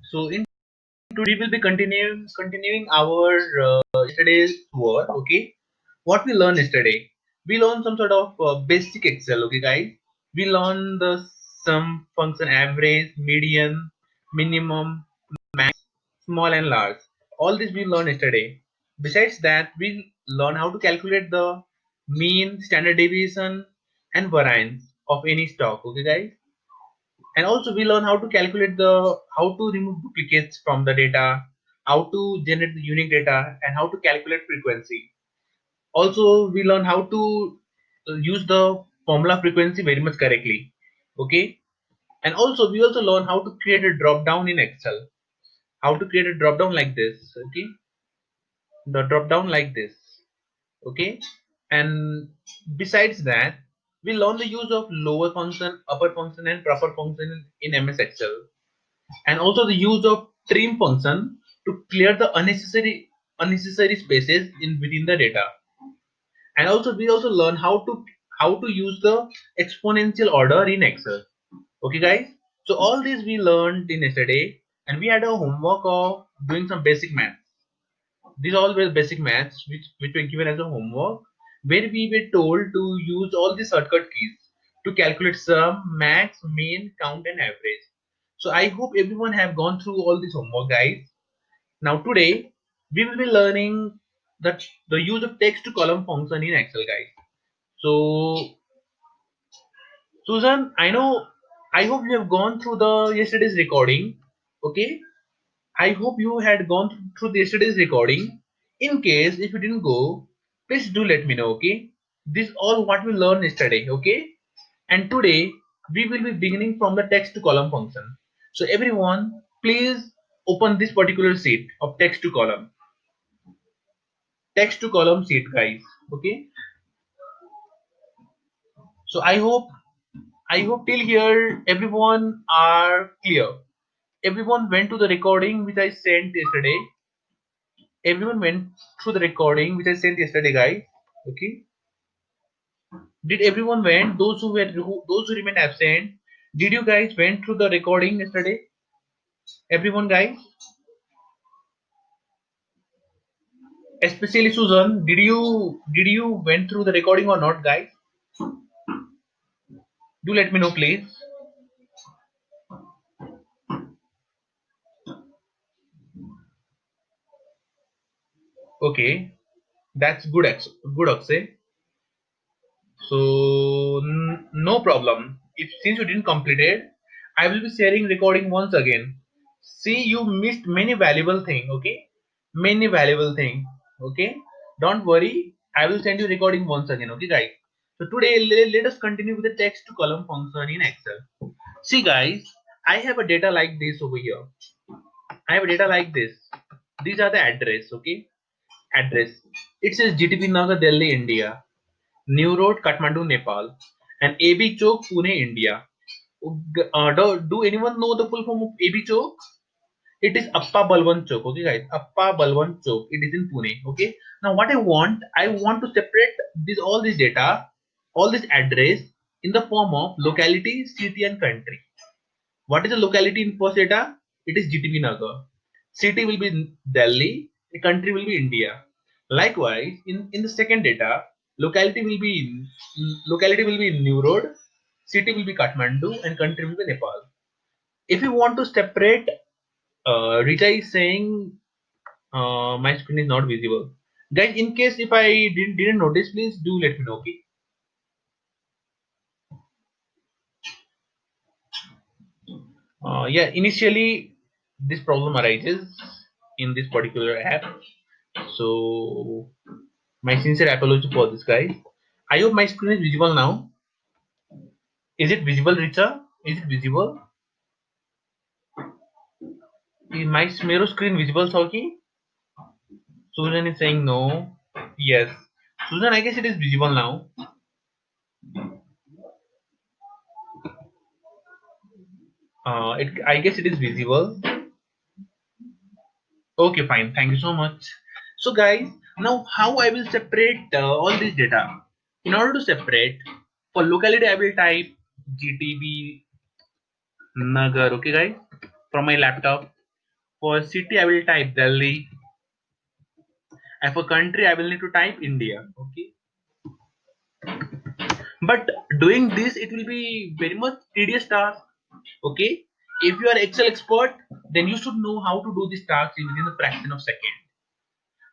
So in today we will be continuing our yesterday's work. Okay, what we learned yesterday? We learned some sort of basic Excel. Okay, guys. We learned the sum function, average, median, minimum, small and large. All this we learned yesterday. Besides that, we learn how to calculate the mean, standard deviation, and variance of any stock. Okay, guys. And also we learn how to calculate the how to remove duplicates from the data, how to generate the unique data, and how to calculate frequency. Also we learn how to use the formula frequency very much correctly. Okay. And also we also learn how to create a drop down in Excel, how to create a drop down like this. Okay, the drop down like this. Okay. And besides that, we learn the use of lower function, upper function, and proper function in MS Excel, and also the use of trim function to clear the unnecessary spaces in within the data. And also we also learn how to use the exponential order in Excel. Okay, guys. So all this we learned in yesterday, and we had a homework of doing some basic math. These all were basic maths which were given as a homework, where we were told to use all the shortcut keys to calculate sum, max, mean, count, and average. So I hope everyone have gone through all this homework, guys. Now today we will be learning that the use of text to column function in Excel, guys. So Susan, I hope you have gone through the yesterday's recording. Okay, I hope you had gone through the yesterday's recording. In case if you didn't go, please do let me know. Okay, this all what we learned yesterday. Okay, and today we will be beginning from the text to column function. So everyone, please open this particular sheet of text to column sheet, guys. Okay, so I hope till here everyone are clear. Everyone went to the recording which I sent yesterday. Everyone went through the recording which I sent yesterday, guys. Okay. Did everyone went? Those who remain absent. Did you guys went through the recording yesterday? Everyone, guys. Especially Susan. Did you went through the recording or not, guys? Do let me know, please. Okay, that's good. Good, Akshay. So no problem. If since you didn't complete it, I will be sharing recording once again. See, you missed many valuable thing. Okay, many valuable thing. Okay, don't worry. I will send you recording once again. Okay, guys. So today let us continue with the text to column function in Excel. See, guys, I have a data like this over here. I have a data like this. These are the address. Okay, address. It says GTP Nagar, Delhi, India. New Road, Kathmandu, Nepal, and AB Chowk, Pune, India. Do anyone know the full form of AB Chowk? It is Appa Balwan Chowk. Okay, guys, Appa Balwan Chowk. It is in Pune. Okay. Now, what I want to separate all this data, all this address in the form of locality, city, and country. What is the locality in first data? It is GTB Nagar. City will be Delhi. The country will be India. Likewise, in the second data, locality will be in New Road, city will be Kathmandu, and country will be Nepal. If you want to separate, Rita is saying my screen is not visible. Guys, in case if I didn't notice, please do let me know. Okay. Yeah, initially this problem arises in this particular app. So my sincere apology for this, guys. I hope my screen is visible now. Is it visible, Richa? Is it visible? Is my Mero screen visible, Sauki? Susan is saying no. Yes. Susan, I guess it is visible now. I guess it is visible. Okay, fine. Thank you so much. So, guys, now how I will separate all this data? In order to separate, for locality, I will type GTB Nagar. Okay, guys, from my laptop. For city, I will type Delhi. And for country, I will need to type India. Okay. But doing this, it will be very much tedious task. Okay. If you are Excel expert, then you should know how to do this task within a fraction of second.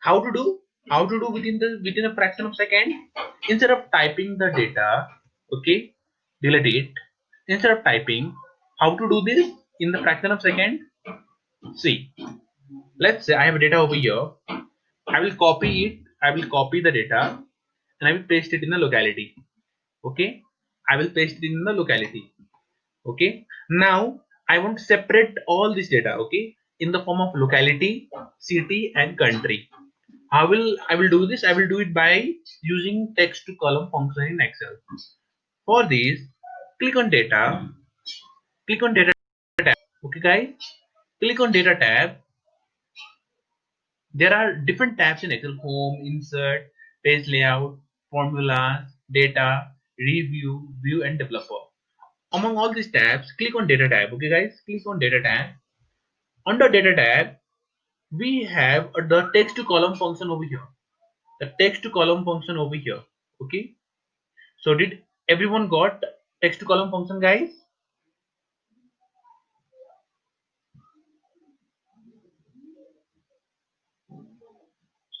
How to do? How to do within a fraction of second? Instead of typing the data, okay, delete it. Instead of typing, how to do this in the fraction of second? See, let's say I have data over here. I will copy it. I will copy the data and I will paste it in the locality. Okay, I will paste it in the locality. Okay, now I want to separate all this data. Okay, in the form of locality, city, and country. I will do this? I will do it by using text to column function in Excel. For this, click on data, click on data tab. Okay, guys, click on data tab. There are different tabs in Excel: home, insert, page layout, formulas, data, review, view, and developer. Among all these tabs, click on data tab. Okay, guys, click on data tab. Under data tab, we have the text to column function over here. The text to column function over here. Okay. So did everyone got text to column function, guys?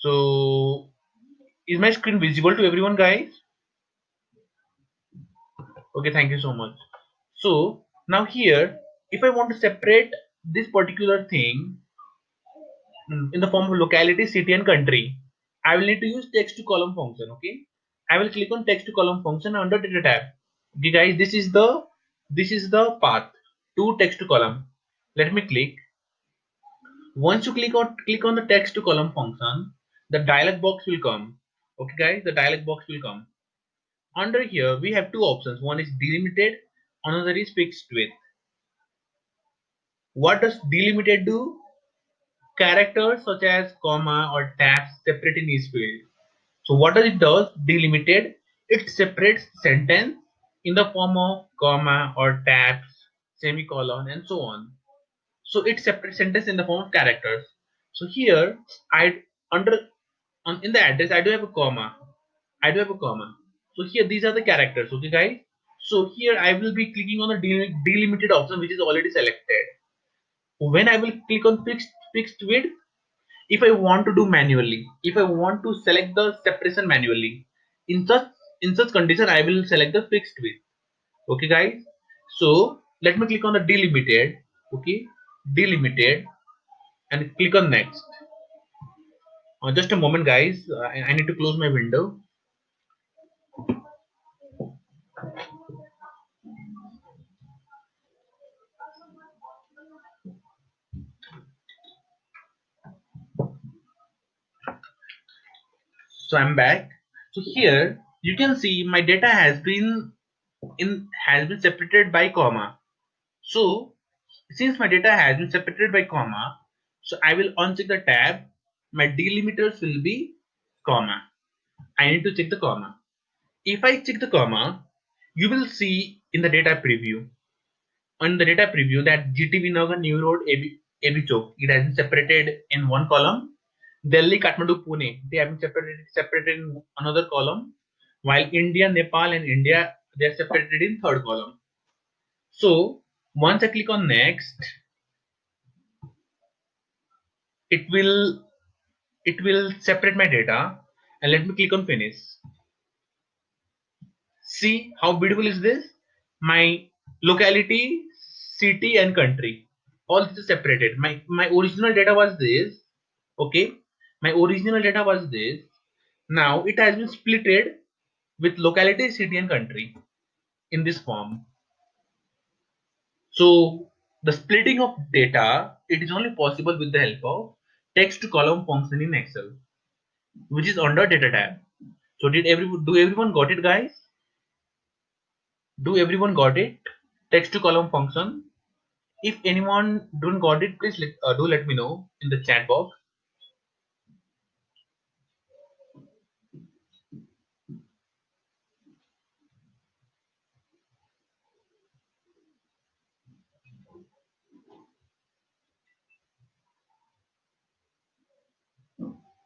So is my screen visible to everyone, guys? Okay, thank you so much. So now here, if I want to separate this particular thing in the form of locality, city, and country, I will need to use text to column function. Okay, I will click on text to column function under data tab. Okay, guys, this is the path to text to column. Let me click. Once you click on the text to column function, the dialog box will come. Okay, guys, the dialog box will come. Under here, we have two options. One is delimited, another is fixed width. What does delimited do? Characters such as comma or tabs separate in each field. So what does it does? Delimited, it separates sentence in the form of comma or tabs, semicolon, and so on. So it separates sentence in the form of characters. So here I under in the address I do have a comma. I do have a comma. So here these are the characters. Okay, guys. So here I will be clicking on the delimited option which is already selected. When I will click on fixed width, if I want to do manually, if I want to select the separation manually, in such condition I will select the fixed width. Okay, guys. So let me click on the delimited. Okay, delimited, and click on next. Just a moment, guys. I need to close my window. So I'm back. So here you can see my data has been separated by comma. So since my data has been separated by comma, so I will uncheck the tab. My delimiters will be comma. I need to check the comma. If I check the comma, you will see in the data preview. On the data preview that GTV Nagar New Road AB Chowk, it has been separated in one column. Delhi, Kathmandu, Pune, they have been separated in another column, while India, Nepal, and India, they are separated in third column. So once I click on next, it will separate my data, and let me click on finish. See how beautiful is this? My locality, city, and country, all this is separated. My original data was this. Okay, my original data was this. Now it has been splitted with locality, city, and country in this form. So the splitting of data, it is only possible with the help of text to column function in Excel, which is under data tab. So do everyone got it, guys? Do everyone got it? Text to column function. If anyone don't got it, please do let me know in the chat box.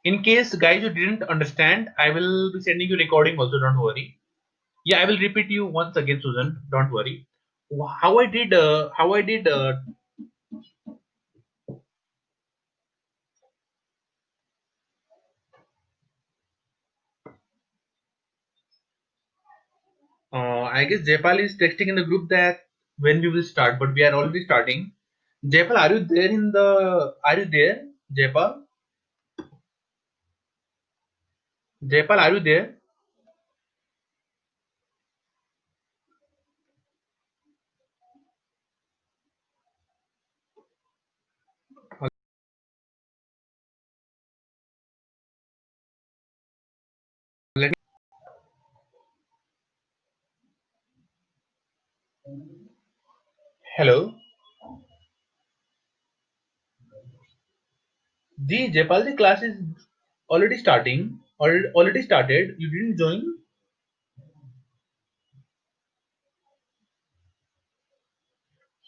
In case guys you didn't understand, I will be sending you recording also. Don't worry. Yeah, I will repeat you once again, Susan. Don't worry. How I did. How I did. I guess Jaypal is texting in the group that when we will start, but we are already starting. Jaypal, are you there in the? Are you there, Jaypal? Jaypal, are you there? Let Hello. The Jaypal, the class is already starting. Already started. You didn't join,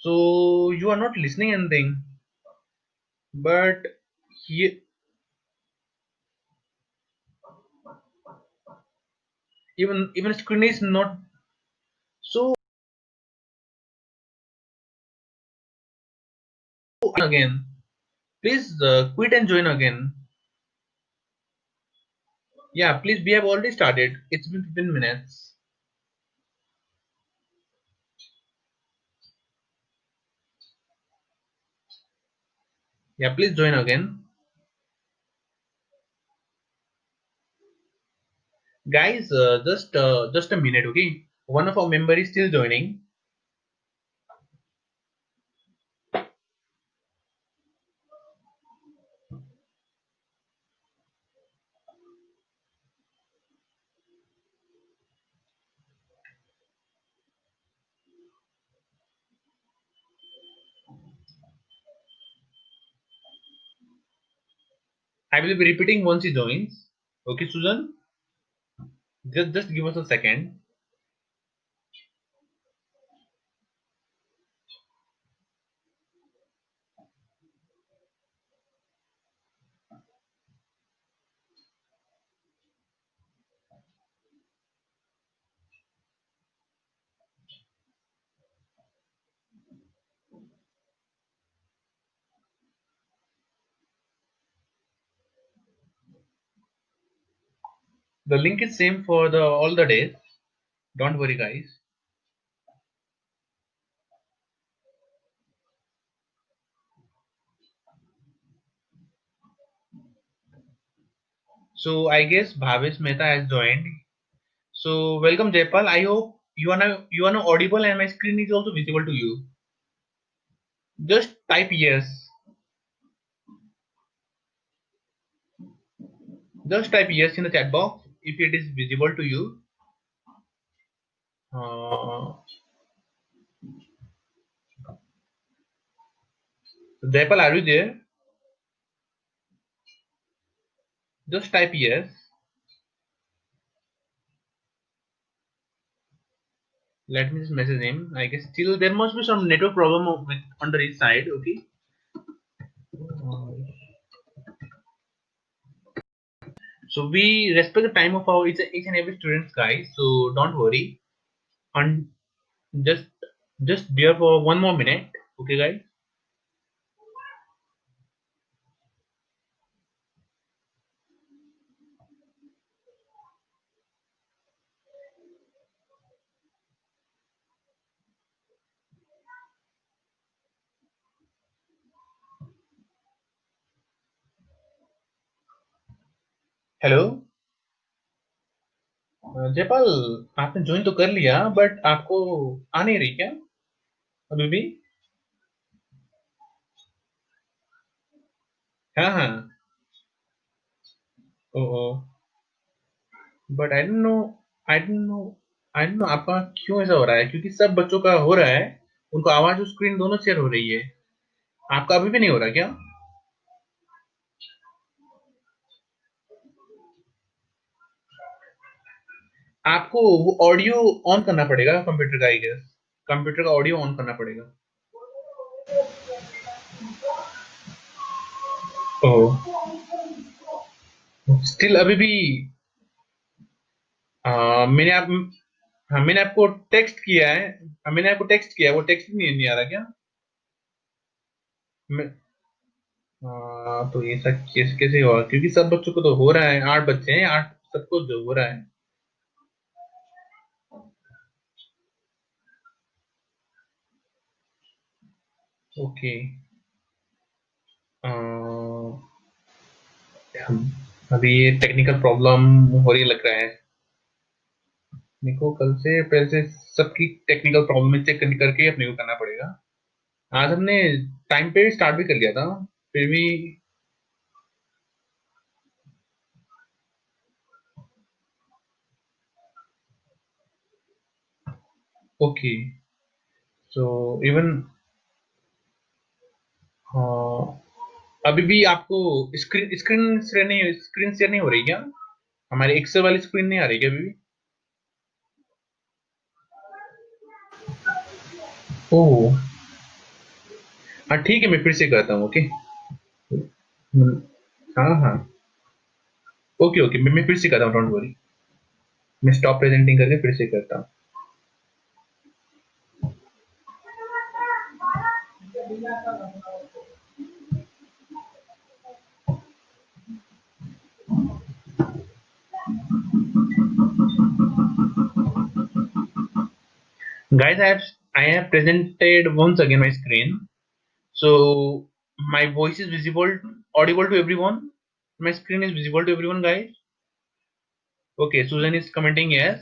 so you are not listening anything. But he, even screen is not so again. Please quit and join again. Yeah, please. We have already started. It's been 15 minutes. Yeah, please join again. Guys, just a minute, okay? One of our member is still joining. I will be repeating once he joins. Okay, Susan? Just give us a second. The link is same for the all the days. Don't worry, guys. So I guess Bhavesh Mehta has joined. So welcome, Jaipal. I hope you are now audible and my screen is also visible to you. Just type yes. Just type yes in the chat box if it is visible to you. Uh, Jaipal, are you there? Just type yes. Let me just message him. I guess still there must be some network problem with under his side. Okay. So we respect the time of our each and every students, guys. So don't worry. And just just bear for one more minute. Okay, guys. Hello Jaipal आपने join तो कर लिया but आपको आ नहीं रही क्या अभी भी हाँ हाँ ओ ओ बट आई डोंट नो आपका क्यों ऐसा हो रहा है क्योंकि सब बच्चों का हो रहा है उनको आवाज और स्क्रीन दोनों शेयर हो रही है आपका अभी भी नहीं हो रहा क्या आपको वो ऑडियो ऑन करना पड़ेगा कंप्यूटर का आई गेस कंप्यूटर का ऑडियो ऑन करना पड़ेगा ओह स्टिल अभी भी मैंने आप हाँ, मैंने आपको टेक्स्ट किया है। मैंने आपको टेक्स्ट किया है, वो टेक्स्ट नहीं आ रहा क्या? मैं, तो ये सब कैसे कैसे हुआ? क्योंकि सब बच्चों को तो हो रहा है, 8 बच्चे हैं, 8 सबको जो हो रहा है। ओके। हम अभी ये टेक्निकल प्रॉब्लम हो रही लग रहा है मेरे को। कल से पहले से सबकी टेक्निकल प्रॉब्लम चेक करके ही अपने को करना पड़ेगा। आज हमने टाइम पे स्टार्ट भी कर लिया था, फिर भी। ओके। सो इवन अभी भी आपको स्क्रीन स्क्रीन शेयर नहीं हो रही क्या? हमारे एक्सेल वाली स्क्रीन नहीं आ रही क्या अभी भी? ओह। हाँ ठीक है, मैं फिर से करता हूँ। ओके। हाँ हाँ। ओके ओके, मैं फिर से करता हूँ, डोंट वरी। मैं स्टॉप प्रेजेंटिंग करके फिर से करता हूँ। Guys, I have presented once again my screen. So my voice is visible, audible to everyone. My screen is visible to everyone, guys. Okay, Susan is commenting yes.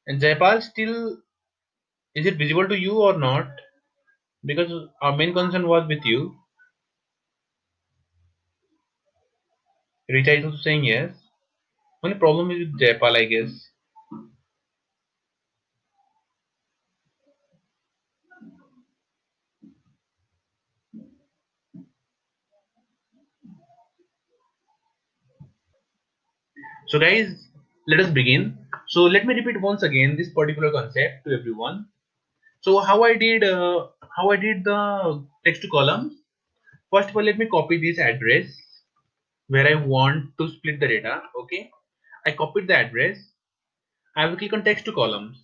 And Jaipal, still, is it visible to you or not? Because our main concern was with you. Richa is also saying yes. Only problem is with Jaipal, I guess. So guys, let us begin. So let me repeat once again this particular concept to everyone. So how I did the text to column. First of all, let me copy this address where I want to split the data. Okay, I copied the address. I will click on text to columns.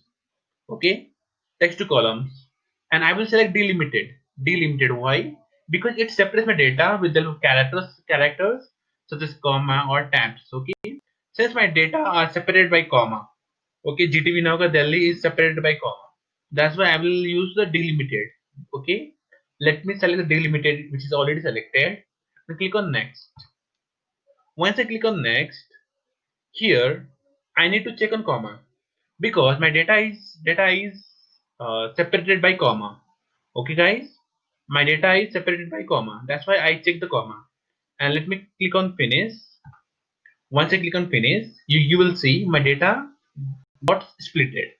Okay, text to columns, and I will select delimited. Delimited. Why? Because it separates my data with the characters such as comma or tabs. Okay, since my data are separated by comma. Okay, GTV Naga Delhi is separated by comma. That's why I will use the delimited. Okay, let me select the delimited, which is already selected. And click on next. Once I click on next, here I need to check on comma because my data is separated by comma. Okay, guys, my data is separated by comma. That's why I check the comma. And let me click on finish. Once I click on finish, you will see my data got splitted.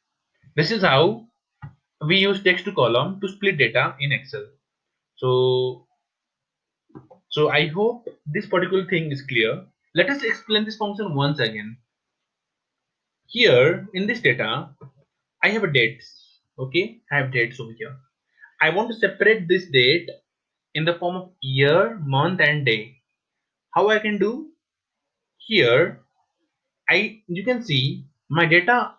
This is how we use text to column to split data in Excel. So, so I hope this particular thing is clear. Let us explain this function once again. Here in this data, I have a dates. Okay, I have dates over here. I want to separate this date in the form of year, month, and day. How I can do? Here, you can see my data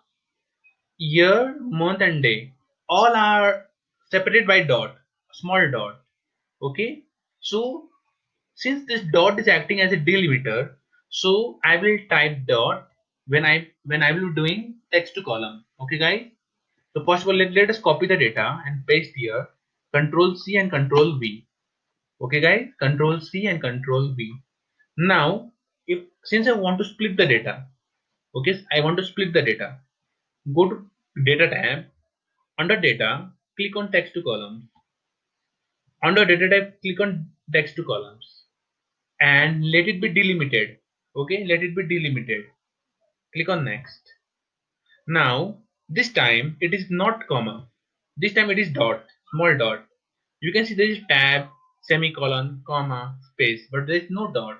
year, month, and day all are separated by dot, small dot. Okay, so since this dot is acting as a delimiter, so I will type dot when I will be doing text to column. Okay, guys. So first of all, let us copy the data and paste here. Control C and Control V. Okay, guys. Control C and Control V. Now, if since I want to split the data, okay, I want to split the data. Go to Data tab. Under Data, click on Text to Columns. Under Data tab, click on Text to Columns and let it be delimited. Okay, let it be delimited. Click on Next. Now, this time it is not comma. This time it is dot, small dot. You can see there is tab, semicolon, comma, space, but there is no dot.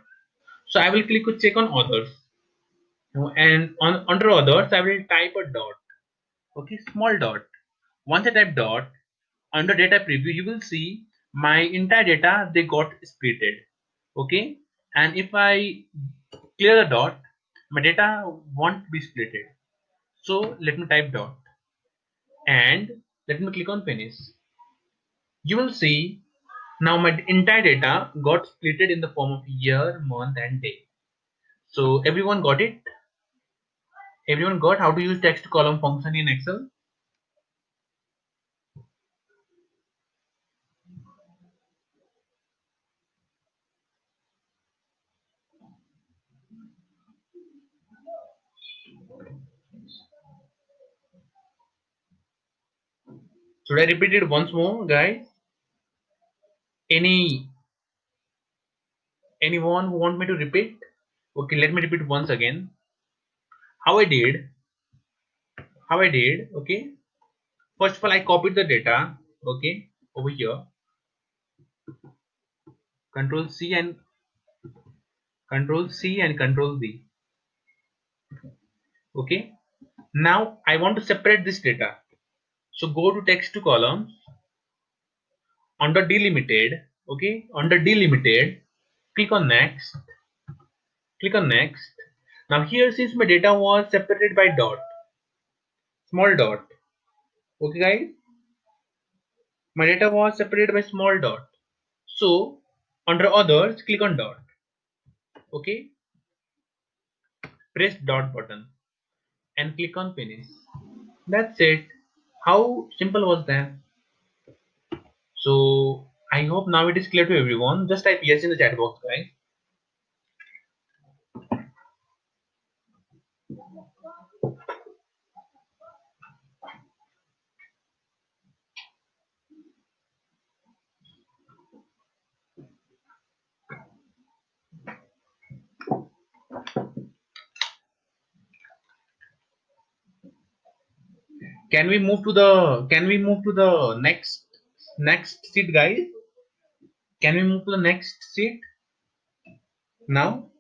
So I will click to check on others. And on under others, I will type a dot. Okay, small dot. Once I type dot, under data preview, you will see my entire data they got splitted. Okay, and if I clear the dot. My data won't be splitted. So let me type dot and let me click on finish. You will see now my entire data got splitted in the form of year, month and day. So everyone got it? Everyone got how to use text column function in Excel? Should I repeat it once more, guys? Anyone who want me to repeat? Okay, let me repeat once again. How I did, okay. First of all, I copied the data, okay, over here. Control C and Control V. Okay. Now I want to separate this data. So go to text to column under delimited, okay, under delimited, click on next, click on next. Now here since my data was separated by dot, small dot, okay guys, my data was separated by small dot. So under others, click on dot, okay, press dot button and click on finish. That's it. How simple was that? So I hope now it is clear to everyone. Just type yes in the chat box, guys. Can we move to the next sheet, guys? Can we move to the next sheet now?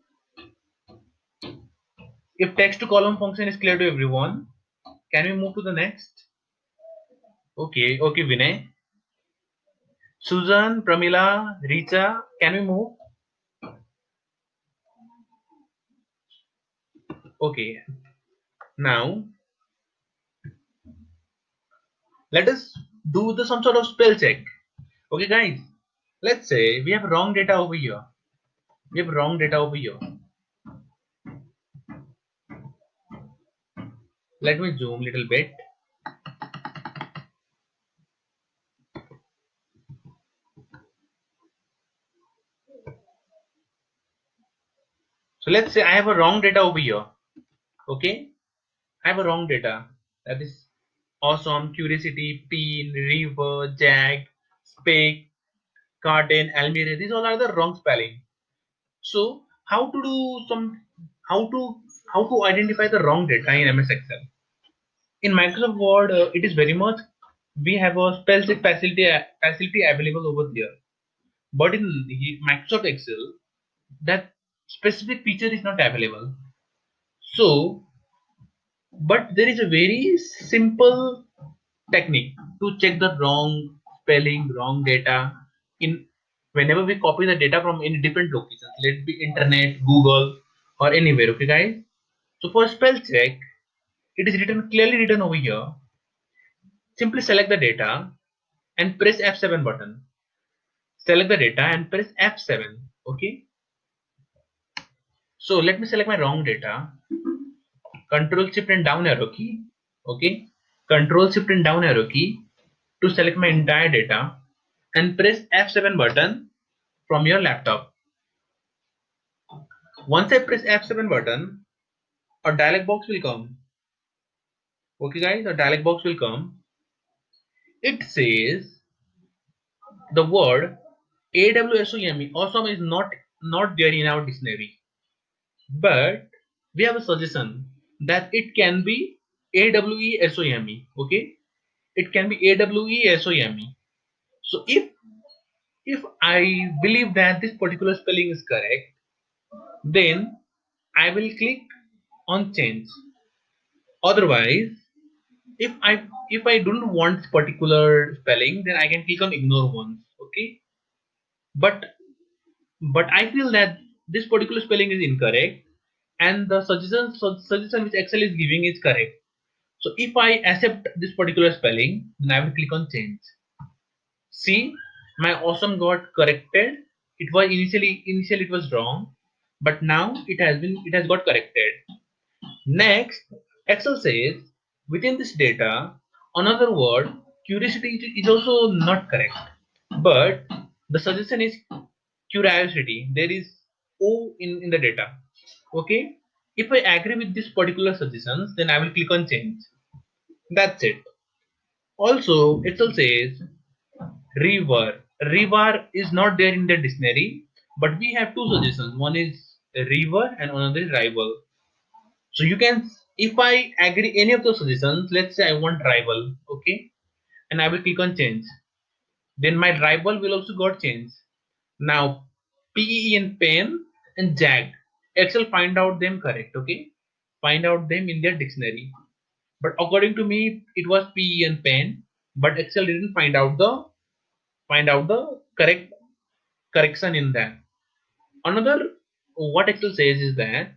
If text to column function is clear to everyone, can we move to the next? Okay, okay, Vinay. Susan, Pramila, Richa, can we move? Okay. Now let us do some sort of spell check. Okay, guys. Let's say we have wrong data over here. We have wrong data over here. Let me zoom a little bit. So let's say I have a wrong data over here. Okay, I have a wrong data. That is awesome, curiosity, pin, river, jag, spake, garden, almire. These all are the wrong spelling. So how to do some how to identify the wrong data in MS Excel? In Microsoft Word, it is very much we have a spell check facility available over there. But in Microsoft Excel, that specific feature is not available. So, but there is a very simple technique to check the wrong spelling, wrong data in whenever we copy the data from any different locations, let it be internet, Google, or anywhere. Okay, guys. So for spell check, it is clearly written over here. Simply select the data and press F7 button. Select the data and press F7. Okay. So let me select my wrong data. Control Shift and down arrow key. Okay. Control Shift and down arrow key to select my entire data and press F7 button from your laptop. Once I press F7 button, a dialog box will come. Okay guys, a dialog box will come. It says the word AWSOME, awesome, is not there in our dictionary. But we have a suggestion that it can be AWESOME. Okay, it can be AWESOME. So if I believe that this particular spelling is correct, then I will click on change. Otherwise, if I don't want particular spelling, then I can click on ignore once. Okay, but I feel that this particular spelling is incorrect. and the suggestion which Excel is giving is correct. So if I accept this particular spelling, then I will click on change. See, my awesome got corrected. It was initially it was wrong, but now it has got corrected. Next, Excel says within this data, another word curiosity is also not correct. But the suggestion is curiosity. There is O in the data. Okay. If I agree with this particular suggestions, then I will click on change. That's it. Also, Excel says river. River is not there in the dictionary, but we have two suggestions. One is river and another is rival. So you can, if I agree any of those suggestions, let's say I want rival, okay, and I will click on change. Then my rival will also got changed. Now, PE and pen and jagged. Excel find out them correct, okay? Find out them in their dictionary. But according to me, it was PE and pen, but Excel didn't find out the correction in that. Another what Excel says is that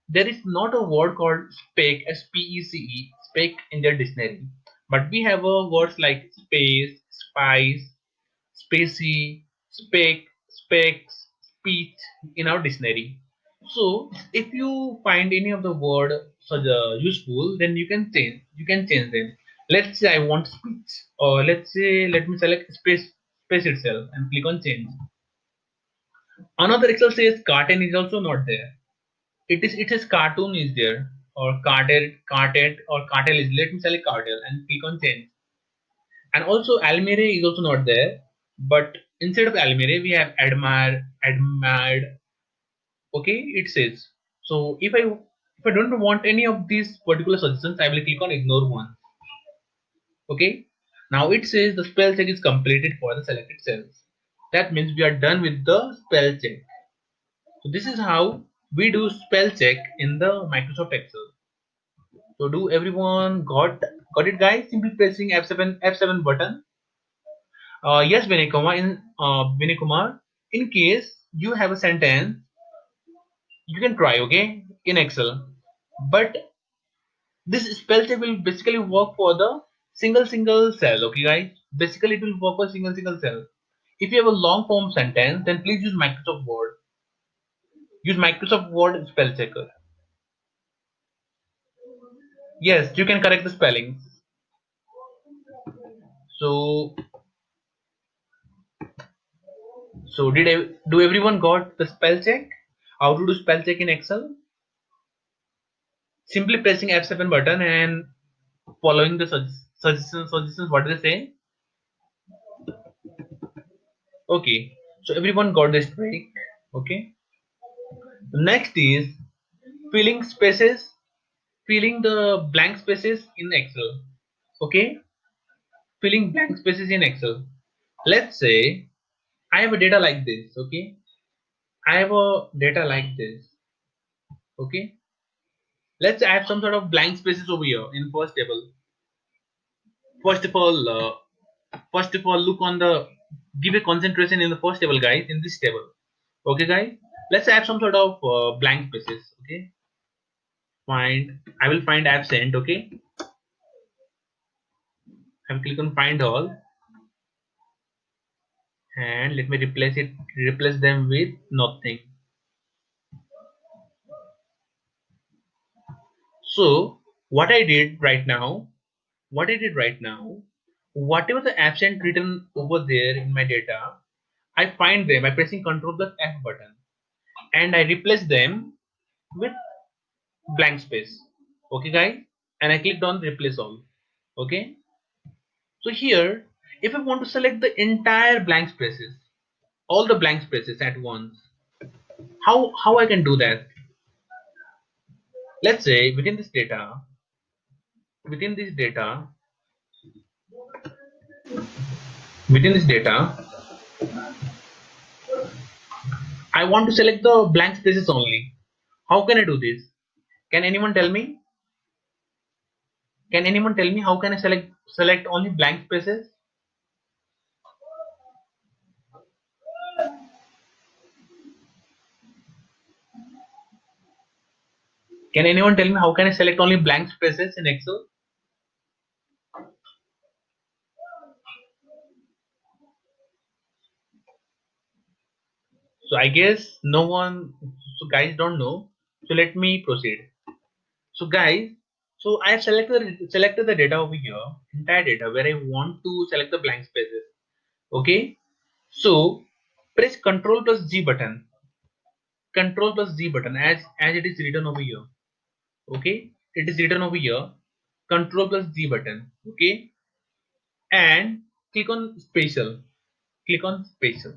there is not a word called spec, spece, spec in their dictionary, but we have a words like space, spice, spacey, spec, specs, speech in our dictionary. So if you find any of the word such useful, then you can change. You can change them. Let's say I want speech, or let's say let me select space itself and click on change. Another Excel says carton is also not there. It is cartoon is there, or cartet or cartel is. Let me select cartel and click on change. And also Almere is also not there, but instead of Almere we have admired. Okay, it says. So if I don't want any of these particular suggestions, I will click on ignore one. Okay. Now it says the spell check is completed for the selected cells. That means we are done with the spell check. So this is how we do spell check in the Microsoft Excel. So do everyone got it, guys? Simply pressing F7 button. Yes, Vinay Kumar. Vinay Kumar, in case you have a sentence, you can try, okay, in Excel. But this spell check will basically work for the single cell, okay, guys. Basically, it will work for single cell. If you have a long form sentence, then please use Microsoft Word. Use Microsoft Word spell checker. Yes, you can correct the spellings. So, so do everyone got the spell check? How to do spell check in Excel? Simply pressing F7 button and following the suggestions what they say. Okay, so everyone got this trick. Okay, next is filling spaces, filling the blank spaces in Excel. Okay, filling blank spaces in Excel. Let's say I have a data like this. Okay, I have a data like this. Okay, let's say I have some sort of blank spaces over here in first table. First of all, look on the, give a concentration in the first table, guys, in this table. Okay, guys, let's have some sort of blank spaces. Okay, I will find absent. Okay, I will click on find all, and let me replace them with nothing. So what I did right now, whatever the absent written over there in my data, I find them by pressing Ctrl plus F button, and I replace them with blank space. Okay, guys, and I clicked on replace all. Okay, so here, if I want to select the entire blank spaces, all the blank spaces at once, how I can do that? Let's say within this data, within this data, I want to select the blank spaces only. How can I do this? Can anyone tell me? Can anyone tell me how can I select only blank spaces? Can anyone tell me how can I select only blank spaces in Excel? So I guess no one, so guys don't know. So let me proceed. So guys, so I selected the data over here, entire data where I want to select the blank spaces. Okay. So press Control plus G button. Control plus Z button as it is written over here. Okay. It is written over here. Control plus Z button. Okay. And click on spatial. Click on spatial.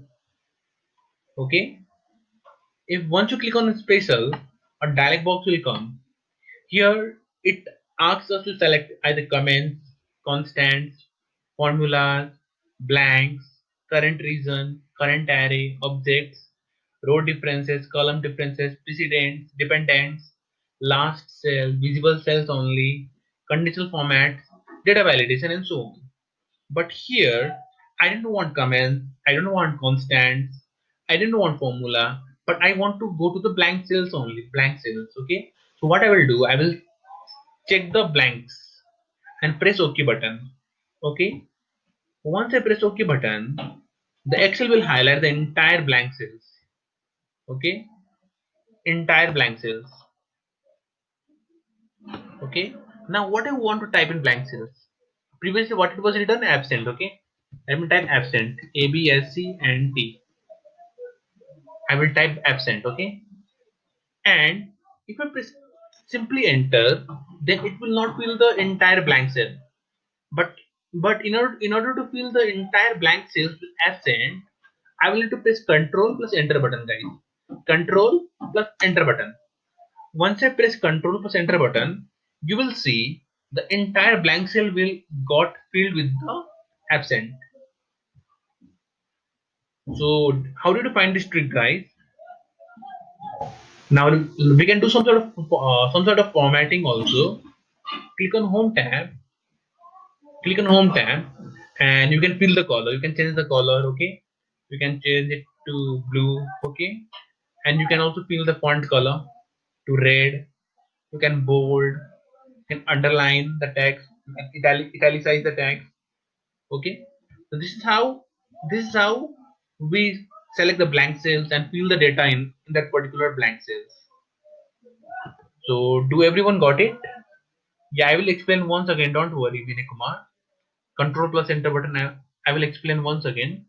Okay. If once you click on spatial, a dialog box will come. Here it asks us to select either comments, constants, formulas, blanks, current reason, current array, objects, row differences, column differences, precedents, dependents, last cell, visible cells only, conditional formats, data validation, and so on. But here I didn't want comments, I don't want constants, I didn't want formula, but I want to go to the blank cells only, blank cells. Okay. So what I will do, I will check the blanks and press OK button. Okay. Once I press OK button, the Excel will highlight the entire blank cells. Okay. Entire blank cells. Okay. Now what I want to type in blank cells. Previously what it was written absent. Okay. Let me type absent. A B S C and T. I will type absent. Okay. And if I press simply enter, then it will not fill the entire blank cell. But in order to fill the entire blank cells with absent, I will need to press Control plus Enter button, guys. Control plus Enter button. Once I press Control plus Enter button, you will see the entire blank cell will got filled with the absent. So how did you find this trick, guys? Now we can do some sort of formatting also. Click on Home tab. Click on Home tab, and you can fill the color. You can change the color. Okay, you can change it to blue. Okay, and you can also fill the font color to red. You can bold. You can underline the text. You can italicize the text. Okay, so this is how we select the blank cells and fill the data in that particular blank cells. So do everyone got it? Yeah, I will explain once again. Don't worry, Vinay Kumar. Control plus Enter button. I will explain once again.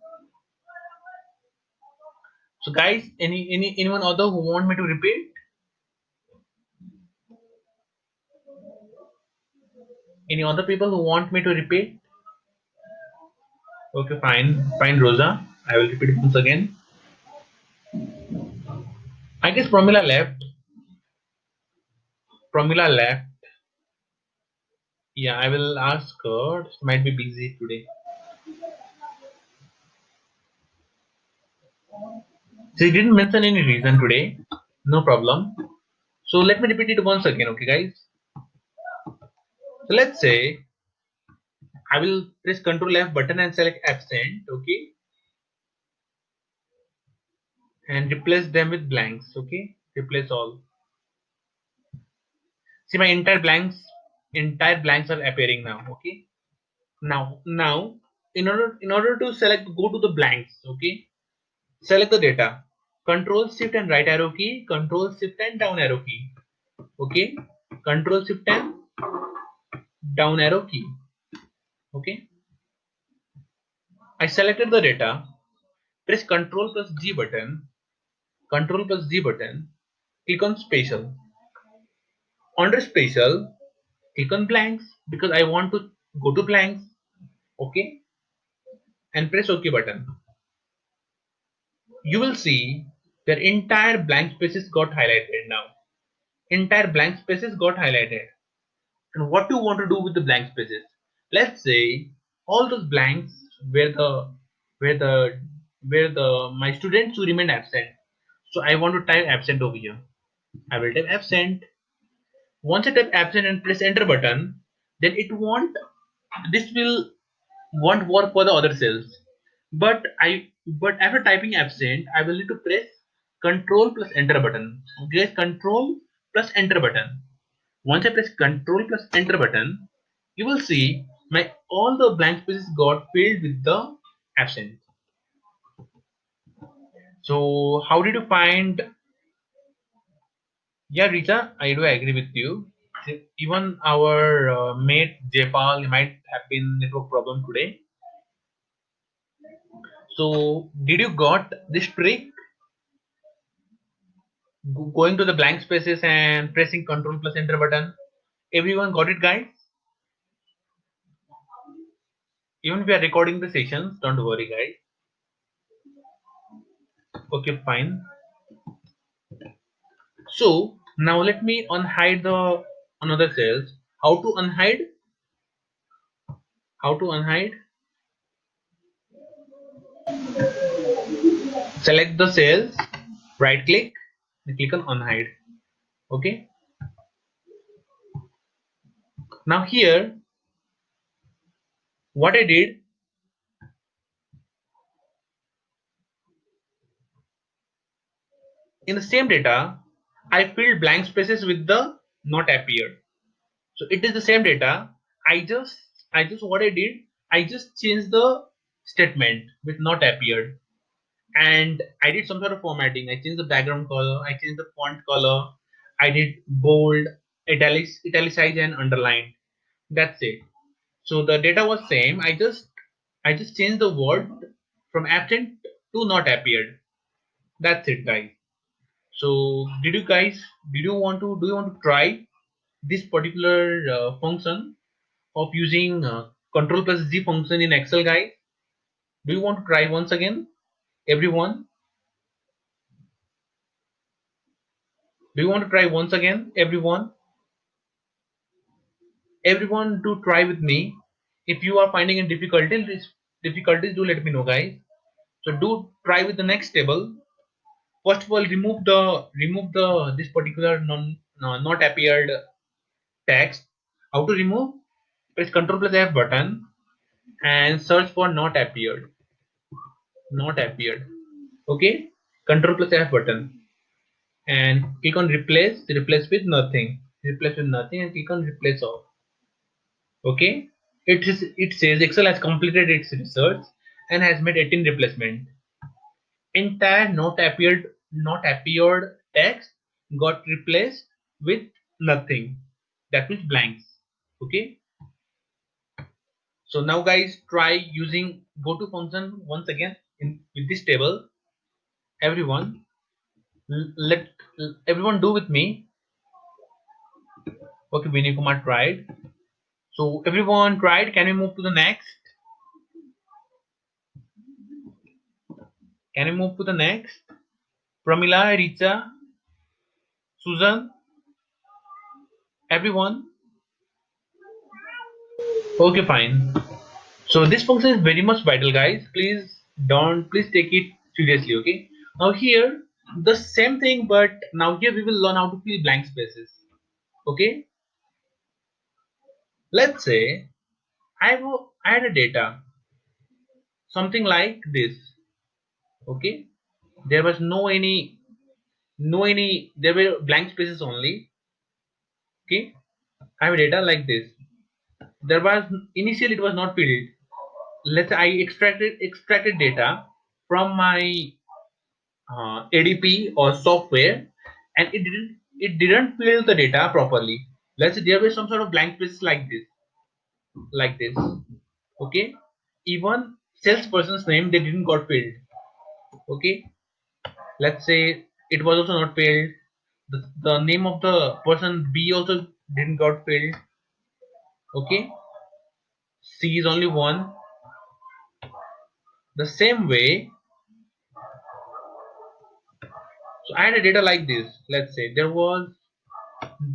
So guys, anyone other who want me to repeat? Any other people who want me to repeat? Okay, fine, Rosa. I will repeat once again. I guess Pramila left. Pramila left. Yeah, I will ask her. She might be busy today. She didn't mention any reason today. No problem. So let me repeat it once again, okay, guys? So let's say I will press Control F button and select absent, okay, and replace them with blanks, okay. Replace all. See, my entire blanks are appearing now, okay. Now, in order to select, go to the blanks, okay. Select the data. Control Shift and right arrow key. Control Shift and down arrow key. Okay. Control Shift and down arrow key. Okay. I selected the data. Press Control plus G button. Control plus G button. Click on Spatial. Under Spatial, click on Blanks because I want to go to blanks. Okay. And press OK button. You will see their entire blank spaces got highlighted now. Entire blank spaces got highlighted. And what do you want to do with the blank spaces? Let's say all those blanks where the where the my students who remain absent. So I want to type absent over here. I will type absent. Once I type absent and press enter button, then this will won't work for the other cells. But after typing absent, I will need to press control plus enter button. Guys, control plus enter button. Once I press control plus enter button, you will see my all the blank spaces got filled with the absent. So how did you find? Yeah, Rita, I do agree with you. Even our mate Jepal might have been network problem today. So did you got this trick? Going to the blank spaces and pressing control plus enter button? Everyone got it, guys? Even if we are recording the sessions, don't worry, guys. Okay, fine. So now let me unhide the another cells. How to unhide? How to unhide? Select the cells, right click, and click on unhide. Okay. Now here, what I did, in the same data, I filled blank spaces with the not appeared. So it is the same data. I just what I did, I just changed the statement with not appeared, and I did some sort of formatting. I changed the background color, I changed the font color, I did bold, italicized, and underlined. That's it. So the data was same. I just changed the word from absent to not appeared. That's it, guys. So did you want to do you want to try this particular function of using control plus Z function in Excel, guys? Do you want to try once again? Everyone? Do you want to try once again? Everyone? Everyone to try with me. If you are finding a difficulties, do let me know, guys. So do try with the next table. First of all, remove the this particular not appeared text. How to remove? Press Ctrl plus F button and search for not appeared. Not appeared. Okay. Ctrl plus F button and click on replace. Replace with nothing. Replace with nothing and click on replace all. Okay. It says Excel has completed its research and has made 18 replacement. Entire not appeared text got replaced with nothing. That means blanks. Okay. So now guys try using go to function once again in with this table. Everyone let everyone do with me. Okay, Vinay Kumar tried. So everyone tried. Can we move to the next? Can we move to the next? Pramila, Richa, Susan, everyone. Okay, fine. So this function is very much vital, guys. Please take it seriously. Okay. Now here the same thing, but now here we will learn how to fill blank spaces. Okay. Let's say I had a data something like this. Okay. There was no any there were blank spaces only. Okay. I have a data like this. There was initially it was not filled. Let's say I extracted data from my ADP or software, and it didn't fill the data properly. Let's say there were some sort of blank spaces like this. Okay, even salesperson's name they didn't got filled. Okay, let's say it was also not filled. The name of the person B also didn't got filled. Okay, C is only one. The same way, so I had a data like this. Let's say there was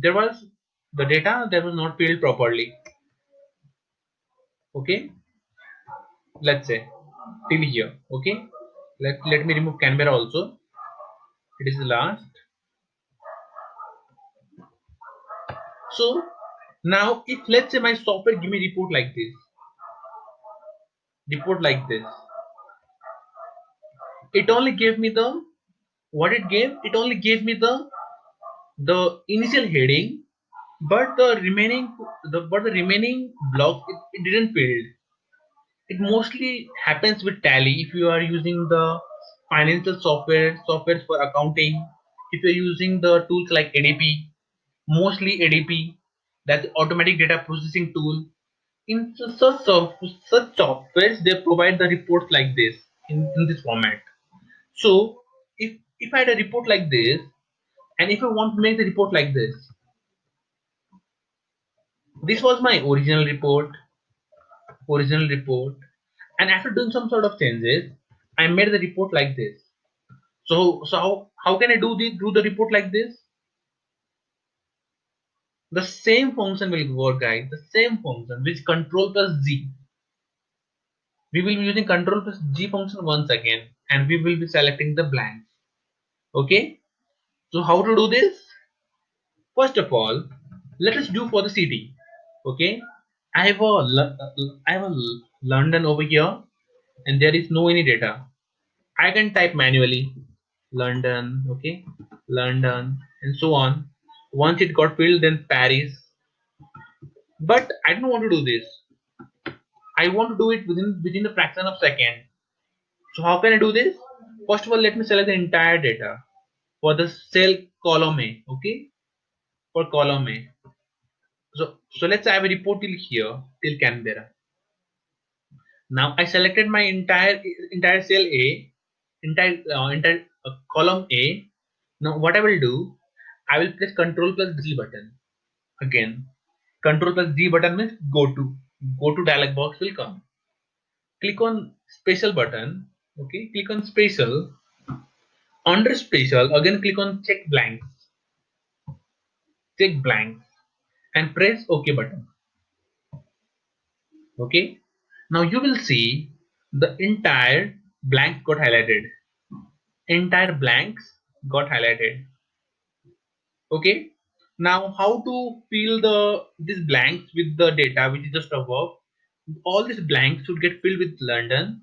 the data that was not filled properly. Okay, let's say till here. Okay, let me remove Canberra also. It is the last. So now if let's say my software give me report like this, it only gave me the what it gave. It only gave me the the initial heading, but the remaining block it didn't fill. It mostly happens with Tally if you are using the financial software for accounting. If you're using the tools like ADP, mostly ADP, that's automatic data processing tool. In such softwares, they provide the reports like this in this format. So if I had a report like this, and if I want to make the report like this was my original report, and after doing some sort of changes, I made the report like this. So how can I do the report like this? The same function will work, guys. The same function, which control plus Z. We will be using control plus G function once again, and we will be selecting the blanks. Okay. So how to do this? First of all, let us do for the city. Okay. I have a London over here, and there is no any data. I can type manually London, okay, London, and so on. Once it got filled, then Paris. But I don't want to do this. I want to do it within a fraction of second. So how can I do this? First of all, let me select the entire data for the cell column A, okay, for column A. So let's say I have a report till here, till Canberra. Now I selected my entire cell A, entire column A. Now what I will do, I will press Control plus G button again. Control plus G button means go to dialog box will come. Click on special button. Okay, click on special. Under special again click on check blanks, and press OK button. Okay. Now you will see the entire blank got highlighted. Entire blanks got highlighted. Okay. Now how to fill these blanks with the data which is just above? All these blanks should get filled with London.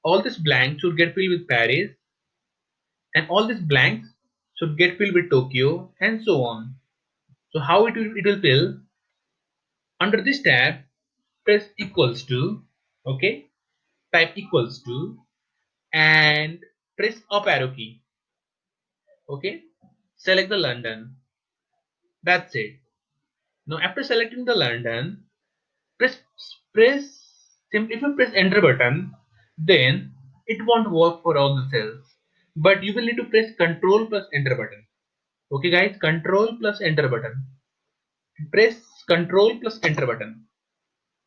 All these blanks should get filled with Paris, and all these blanks should get filled with Tokyo, and so on. So how it will fill? Under this tab, press equals to, okay, type equals to, and press up arrow key. Okay, select the London. That's it. Now after selecting the London, press press simply if you press enter button, then it won't work for all the cells. But you will need to press Control plus enter button. Okay guys, Control plus enter button. Press Control plus enter button.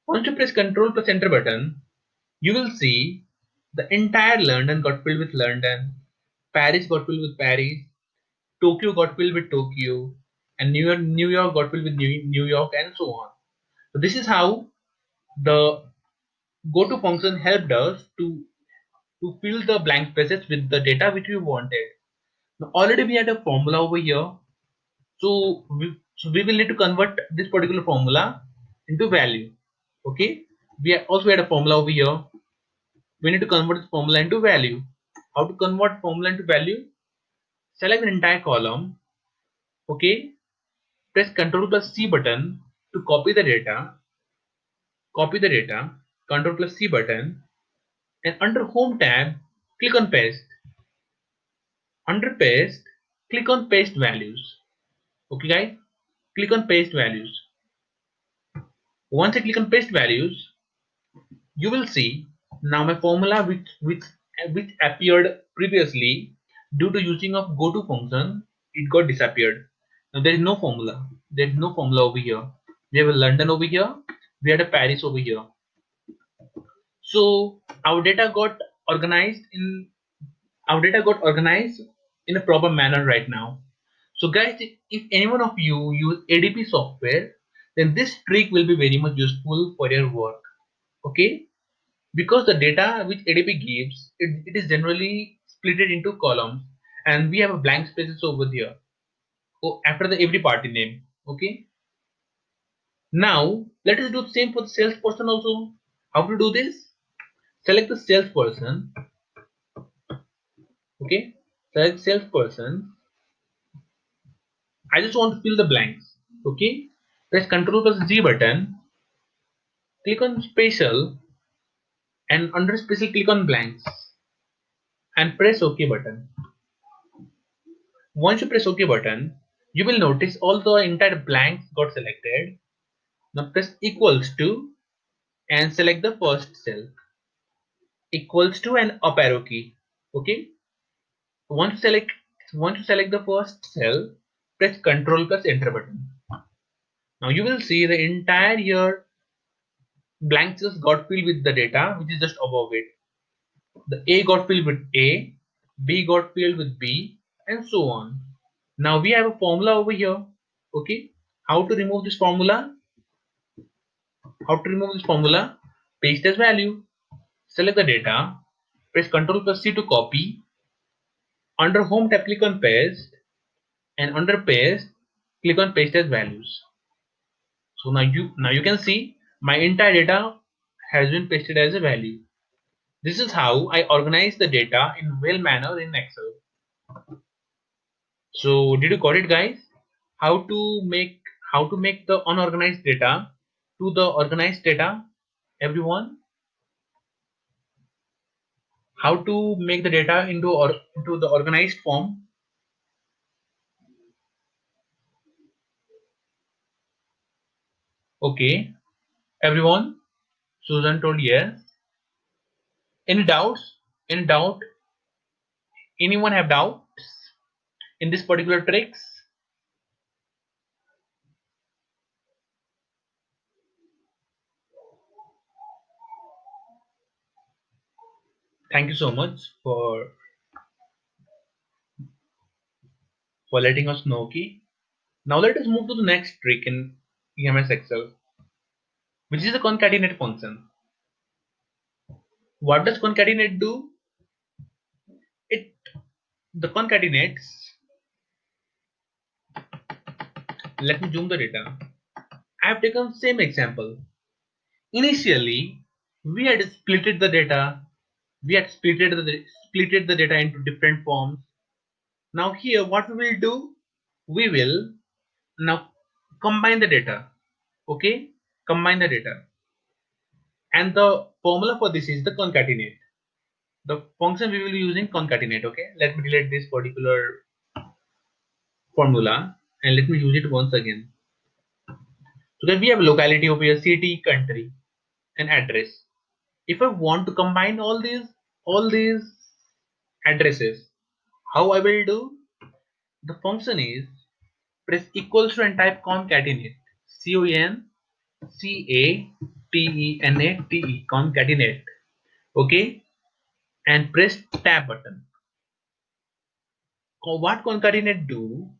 Once you press Control plus enter button, you will see the entire London got filled with London, Paris got filled with Paris, Tokyo got filled with Tokyo, and New York got filled with New York, and so on. So this is how the goto function helped us to fill the blank spaces with the data which we wanted. Now already we had a formula over here, so we will need to convert this particular formula into value. Okay, also had a formula over here. We need to convert this formula into value. How to convert formula into value? Select the entire column. Okay, press Ctrl plus C button to copy the data. Copy the data. Ctrl plus C button, and under Home tab, click on Paste. Under Paste, click on Paste Values. Okay, guys, click on Paste Values. Once I click on Paste Values, you will see now my formula which appeared previously due to using of goto function, it got disappeared. Now there is no formula. There is no formula over here. We have a London over here. We had a Paris over here. So our data got organized in a proper manner right now. So guys, if any one of you use ADP software, then this trick will be very much useful for your work. Okay, because the data which ADP gives, it is generally split into columns, and we have a blank spaces over there. Oh, after the every party name. Okay. Now let us do the same for the salesperson also. How to do this? Select the salesperson. Okay. Select salesperson. I just want to fill the blanks. Okay, press Ctrl plus G button, click on spatial, and under spatial click on blanks and press OK button. Once you press OK button, you will notice all the entire blanks got selected. Now press equals to and select the first cell. Equals to and up arrow key. Okay. Once you select the first cell, press Ctrl plus Enter button. Now you will see the entire here blank cells got filled with the data which is just above it. The A got filled with A, B got filled with B, and so on. Now we have a formula over here. Okay, how to remove this formula? Paste as value, select the data, press Ctrl plus C to copy. Under Home tab, click on Paste, and under Paste, click on Paste as values. So now you can see my entire data has been pasted as a value. This is how I organize the data in well manner in Excel. So did you got it, guys? How to make the unorganized data to the organized data, everyone? How to make the data into the organized form? Okay, everyone. Susan told yes. Any doubts? Any doubt? Anyone have doubts in this particular tricks? Thank you so much for letting us know. Okay. Now let us move to the next trick in EMS Excel, which is the concatenate function. What does concatenate do? It the concatenates. Let me zoom the data. I have taken same example. Initially, we had splitted the data. We had splitted the data into different forms. Now here, what we will do? We will now combine the data. Okay, combine the data, and the formula for this is the concatenate. The function we will be using concatenate. Okay, let me delete this particular formula and let me use it once again. So that we have locality over here, city, country, and address. If I want to combine all these addresses, how I will do? The function is press equals to and type concatenate. CONCATENATE, concatenate. Okay, and press tab button. What concatenate do?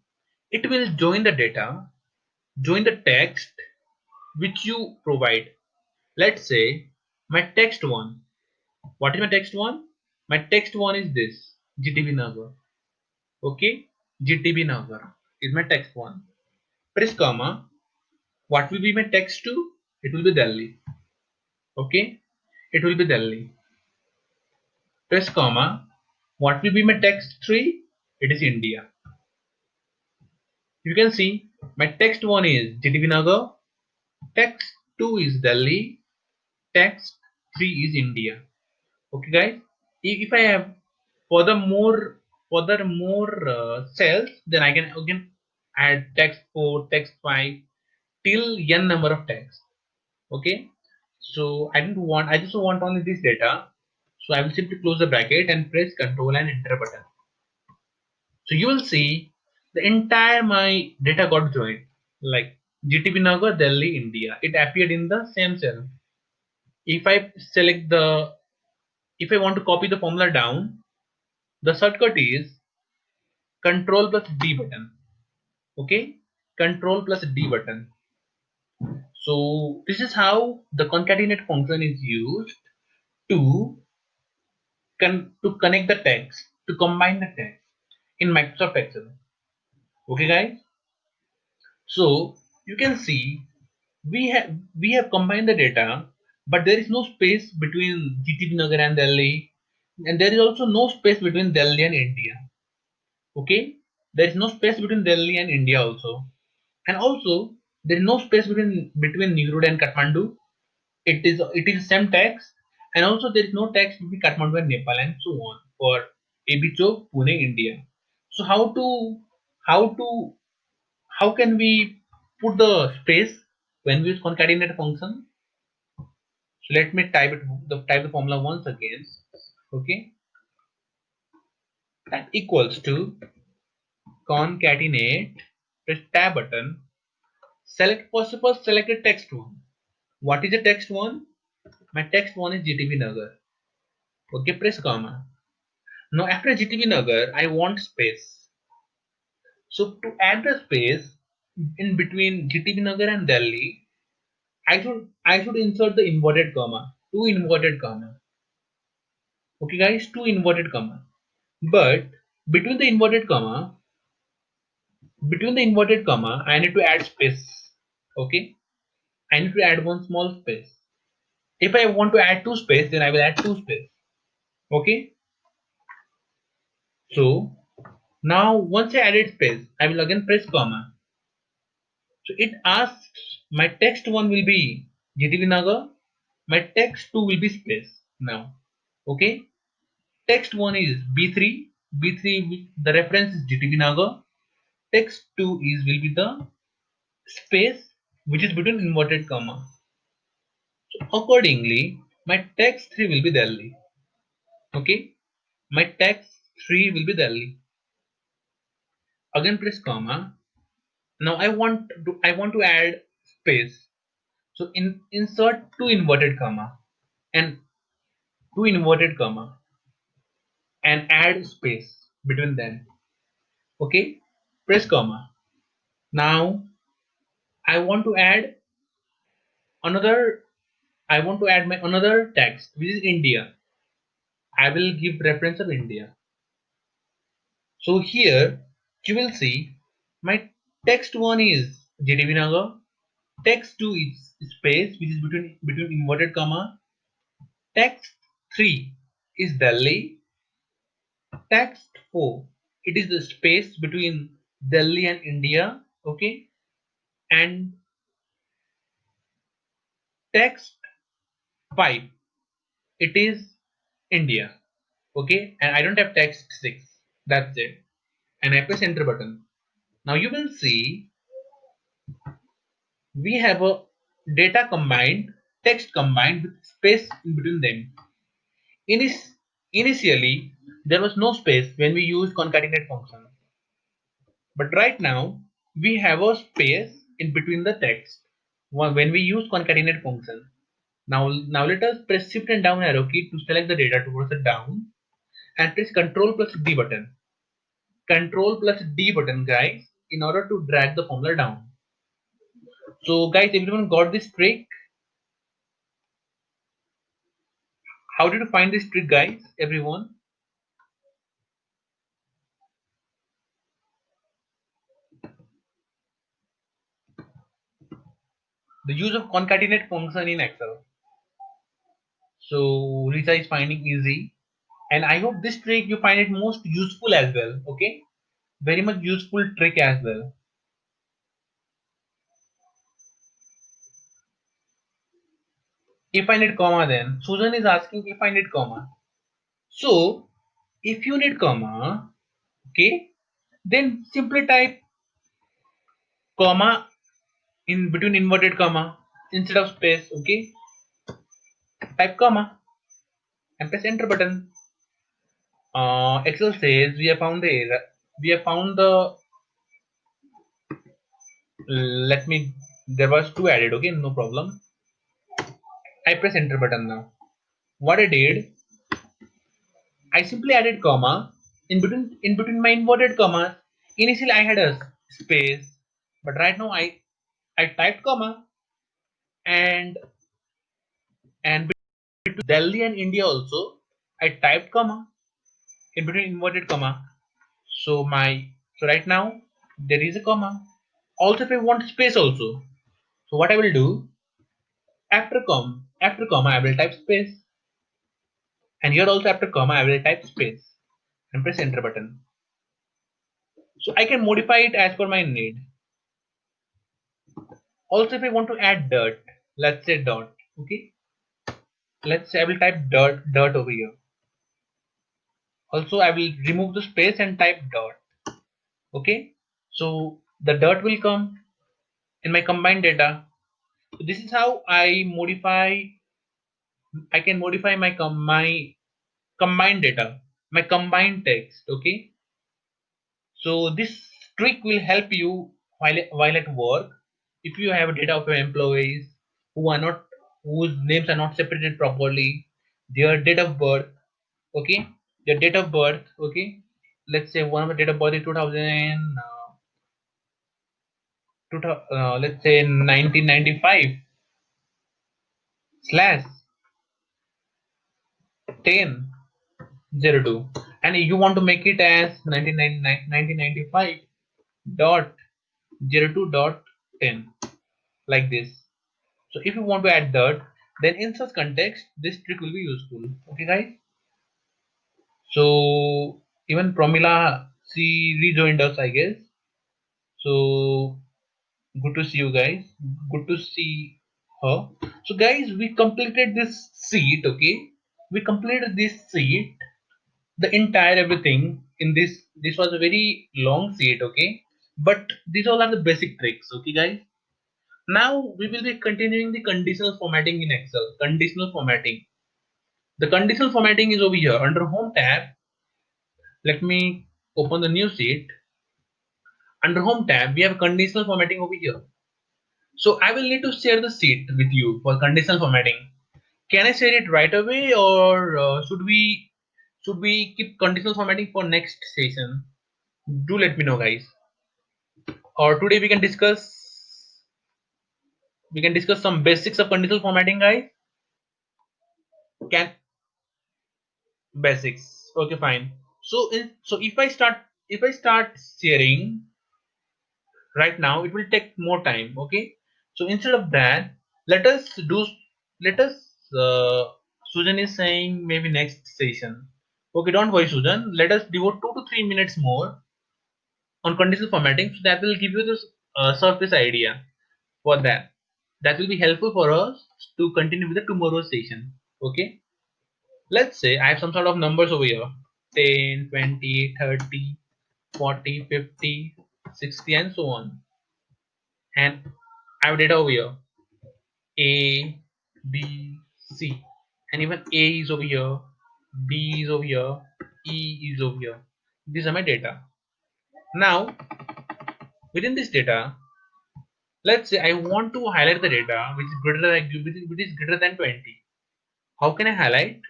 It will join the data, join the text which you provide. Let's say my text one. What is my text one? My text one is this GTB Nagar. Okay, GTB Nagar is my text one. Press comma. What will be my text two? It will be Delhi. Okay, it will be Delhi. Press comma. What will be my text three? It is India. You can see my text one is GTB Nagar. Text two is Delhi. Text three is India. Okay, guys. If I have further more cells, then I can again add text 4, text 5 till n number of text. Okay, so I just want only this data, so I will simply close the bracket and press Ctrl and Enter button. So you will see the entire my data got joined, like GTB Nagar, Delhi, India. It appeared in the same cell. If I select the if I want to copy the formula down, the shortcut is Control plus D button. Okay, Control plus D button. So this is how the concatenate function is used to to connect the text, to combine the text in Microsoft Excel. Okay, guys. So you can see we have combined the data, but there is no space between GTB Nagar and Delhi, and there is also no space between Delhi and India. Okay, There is no space between Delhi and India also. And also there is no space between Nigrud and Kathmandu. It is same text, and also there is no text between Kathmandu and Nepal and so on for Abicho, Pune, India. So how to how can we put the space when we use concatenate function? So let me type the formula once again. Okay, that equals to concatenate, press tab button, select possible selected text one. What is the text one? My text one is GTB Nagar. Okay, press comma. Now after GTB Nagar, I want space. So to add the space in between GTB Nagar and Delhi, I should insert the inverted comma, two inverted comma. Okay, guys, two inverted comma. But between the inverted comma, I need to add space. Okay, I need to add one small space. If I want to add two space, then I will add two space. Okay, so now once I added space, I will again press comma. So it asks my text one will be GTB Nagar, my text two will be space now. Okay, text one is B3, the reference is GTB Nagar, text two is will be the space which is between inverted comma. So accordingly, my text three will be Delhi. Okay, my text three will be Delhi. Again press comma. Now I want to add space. So insert two inverted comma and two inverted comma and add space between them. Okay, press comma. Now I want to add another. I want to add my another text which is India. I will give reference of India. So here you will see my text one is JDB Nagar. Text two is space which is between inverted comma. Text three is Delhi. Text 4, it is the space between Delhi and India. Okay, and text 5, it is India. Okay, and I don't have text 6. That's it, and I press enter button. Now you will see we have a data combined, text combined with space in between them. Initially there was no space when we used concatenate function, but right now we have a space in between the text when we use concatenate function. Now let us press shift and down arrow key to select the data towards the down and press Control plus D button. Control plus D button, guys, in order to drag the formula down. So guys, everyone got this trick? How did you find this trick, guys? Everyone? The use of concatenate function in Excel. So Risa is finding easy, and I hope this trick you find it most useful as well. Okay, very much useful trick as well. If I need comma, then Susan is asking if I need comma. So if you need comma, okay, then simply type comma in between inverted comma instead of space. Okay, type comma and press enter button. Excel says we have found the error. We have found the. Let me. There was two added. Okay, no problem. I press enter button now. What I did, I simply added comma in between my inverted commas. Initially I had a space, but right now I typed comma and between Delhi and India also I typed comma in between inverted comma. So right now there is a comma. Also if I want space also. So what I will do after comma I will type space, and here also after comma I will type space and press enter button. So I can modify it as per my need. Also, if I want to add dirt, let's say dot. Okay, let's say I will type dirt over here. Also, I will remove the space and type dot. Okay, so the dirt will come in my combined data. So this is how I can modify my combined data, my combined text. Okay, so this trick will help you while at work. If you have data of your employees who are not whose names are not separated properly, their date of birth, okay, their date of birth, okay. Let's say one of the date of birth is 2000, let's say 1995 slash 1002, and you want to make it as 1995 dot 02 dot 10, like this. So if you want to add that, then in such context this trick will be useful. Okay guys, so even Pramila, she rejoined us, I guess. So good to see you guys, good to see her. So guys, we completed this sheet. Okay, we completed this sheet, the entire everything in this was a very long sheet. Okay, but these all are the basic tricks. Okay guys, now we will be continuing the conditional formatting in Excel. Conditional formatting, the conditional formatting is over here under home tab. Let me open the new sheet. Under home tab we have conditional formatting over here. So I will need to share the sheet with you for conditional formatting. Can I share it right away, or should we keep conditional formatting for next session? Do let me know guys. Or today we can discuss some basics of conditional formatting, guys. Can basics. Okay, fine. So if I start sharing right now, it will take more time. Okay. So instead of that, let us do let us Susan is saying maybe next session. Okay, don't worry, Susan. Let us devote 2 to 3 minutes more on conditional formatting. So that will give you this surface idea for that. That will be helpful for us to continue with the tomorrow's session. Okay. Let's say I have some sort of numbers over here: 10, 20, 30, 40, 50, 60, and so on. And I have data over here: A, B, C. And even A is over here, B is over here, E is over here. These are my data. Now, within this data, let's say I want to highlight the data which is greater than 20. How can I highlight?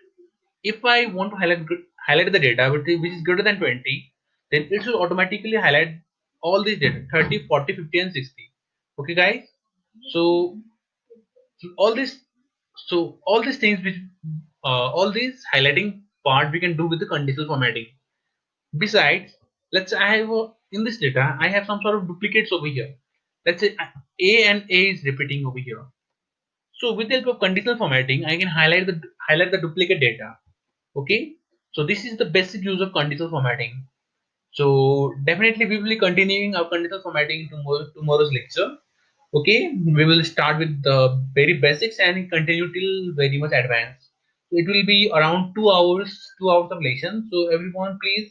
If I want to highlight the data which is greater than 20, then it should automatically highlight all these data: 30, 40, 50, and 60. Okay guys, so all this all these things which all these highlighting part we can do with the conditional formatting. Besides, let's say in this data I have some sort of duplicates over here. Let's say A is repeating over here. So with the help of conditional formatting, I can highlight the duplicate data. Okay, so this is the basic use of conditional formatting. So definitely we will be continuing our conditional formatting tomorrow's lecture. Okay, we will start with the very basics and continue till very much advanced. So it will be around 2 hours, 2 hours of lesson. So everyone, please.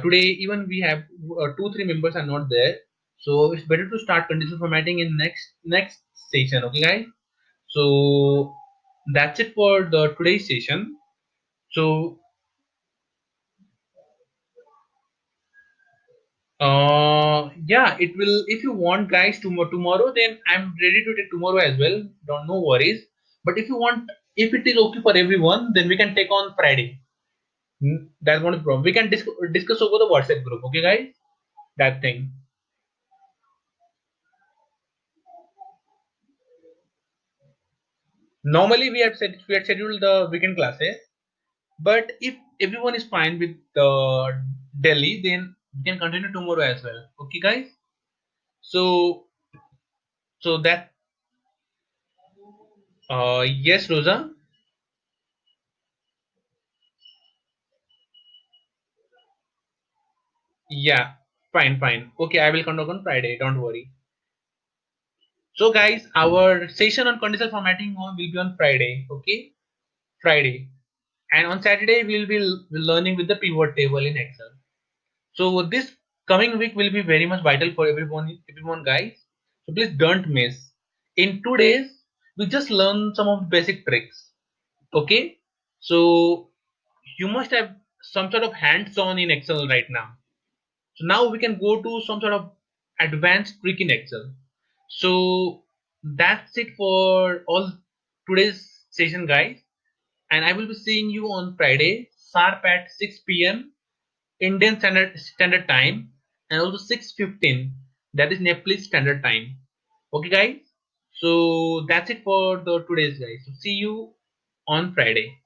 Today even we have 2 3 members are not there, so it's better to start conditional formatting in next session. Okay, guys. So that's it for the today's session. So yeah, it will. If you want guys tomorrow, then I'm ready to take tomorrow as well. Don't, no worries. But if you want, if it is okay for everyone, then we can take on Friday. That's not a problem. We can discuss over the WhatsApp group. Okay, guys. That thing. Normally we had scheduled the weekend classes, but if everyone is fine with Delhi, then we can continue tomorrow as well. Okay, guys. So that yes, Rosa. Yeah. Fine, fine. Okay, I will conduct on Friday. Don't worry. So, guys, our session on conditional formatting will be on Friday. Okay, Friday, and on Saturday we'll be learning with the pivot table in Excel. So this coming week will be very much vital for everyone, guys. So please don't miss. In 2 days, we just learn some of the basic tricks. Okay, so you must have some sort of hands-on in Excel right now. So now we can go to some sort of advanced trick in Excel. So that's it for all today's session, guys. And I will be seeing you on Friday, sharp at 6 p.m. Indian Standard Time, and also 6:15, that is Nepalese Standard Time. Okay, guys. So that's it for the today's, guys. So see you on Friday.